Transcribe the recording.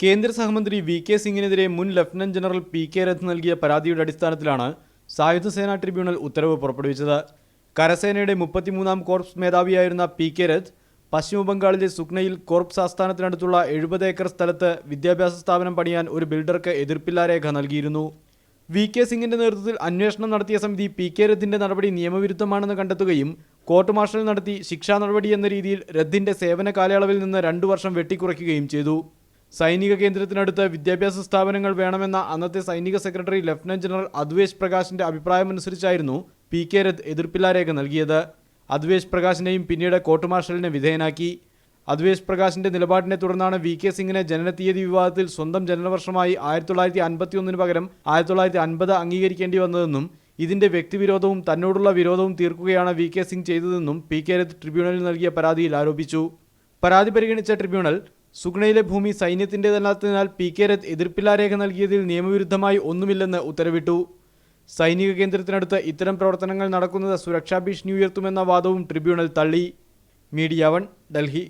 കേന്ദ്ര സഹമന്ത്രി വി.കെ. സിംഗിനെതിരെ മുൻ ലഫ്റ്റനന്റ് ജനറൽ പി.കെ. രഥ് നൽകിയ പരാതിയുടെ അടിസ്ഥാനത്തിലാണ് സായുധ സേനാ ട്രിബ്യൂണൽ ഉത്തരവ് പുറപ്പെടുവിച്ചത്. കരസേനയുടെ 33-ാം കോർപ്സ് മേധാവിയായിരുന്ന പി.കെ. രഥ് പശ്ചിമബംഗാളിലെ സുക്നയിൽ കോർപ്സ് ആസ്ഥാനത്തിനടുത്തുള്ള 70 ഏക്കർ സ്ഥലത്ത് വിദ്യാഭ്യാസ സ്ഥാപനം പണിയാൻ ഒരു ബിൽഡർക്ക് എതിർപ്പില്ലാ രേഖ നൽകിയിരുന്നു. വി.കെ. സിംഗിന്റെ നേതൃത്വത്തിൽ അന്വേഷണം നടത്തിയ സമിതി പി.കെ. രഥിന്റെ നടപടി നിയമവിരുദ്ധമാണെന്ന് കണ്ടെത്തുകയും കോർട്ട് മാർഷൽ നടത്തി ശിക്ഷാ നടപടി എന്ന രീതിയിൽ രഥിന്റെ സേവന കാലയളവിൽ നിന്ന് 2 വർഷം വെട്ടിക്കുറയ്ക്കുകയും ചെയ്തു. സൈനിക കേന്ദ്രത്തിനടുത്ത് വിദ്യാഭ്യാസ സ്ഥാപനങ്ങൾ വേണമെന്ന അന്നത്തെ സൈനിക സെക്രട്ടറി ലഫ്റ്റനന്റ് ജനറൽ അദ്വേഷ് പ്രകാശിന്റെ അഭിപ്രായമനുസരിച്ചായിരുന്നു പി.കെ. രഥ് എതിർപ്പില്ലാ രേഖ നൽകിയത്. അദ്വേഷ് പ്രകാശിനെയും പിന്നീട് കോർട്ട് മാർഷലിന് വിധേയനാക്കി. അദ്വേഷ് പ്രകാശിന്റെ നിലപാടിനെ തുടർന്നാണ് വി.കെ. സിംഗിനെ ജനനത്തീയതി വിവാദത്തിൽ സ്വന്തം ജനനവർഷമായി 1951 പകരം 1950 അംഗീകരിക്കേണ്ടി വന്നതെന്നും ഇതിന്റെ വ്യക്തിവിരോധവും തന്നോടുള്ള വിരോധവും തീർക്കുകയാണ് വി.കെ. സിംഗ് ചെയ്തതെന്നും പി.കെ. രഥ് ട്രിബ്യൂണലിൽ നൽകിയ പരാതിയിൽ ആരോപിച്ചു. പരാതി പരിഗണിച്ച ട്രിബ്യൂണൽ സുഗ്നയിലെ ഭൂമി സൈന്യത്തിൻ്റെതല്ലാത്തതിനാൽ പി.കെ. രഥ് എതിർപ്പില്ലാ രേഖ നൽകിയതിൽ നിയമവിരുദ്ധമായി ഒന്നുമില്ലെന്ന് ഉത്തരവിട്ടു. സൈനിക കേന്ദ്രത്തിനടുത്ത് ഇത്തരം പ്രവർത്തനങ്ങൾ നടക്കുന്നത് സുരക്ഷാ ഭീഷണി ഉയർത്തുമെന്ന വാദവും ട്രിബ്യൂണൽ തള്ളി. മീഡിയ 1, ഡൽഹി.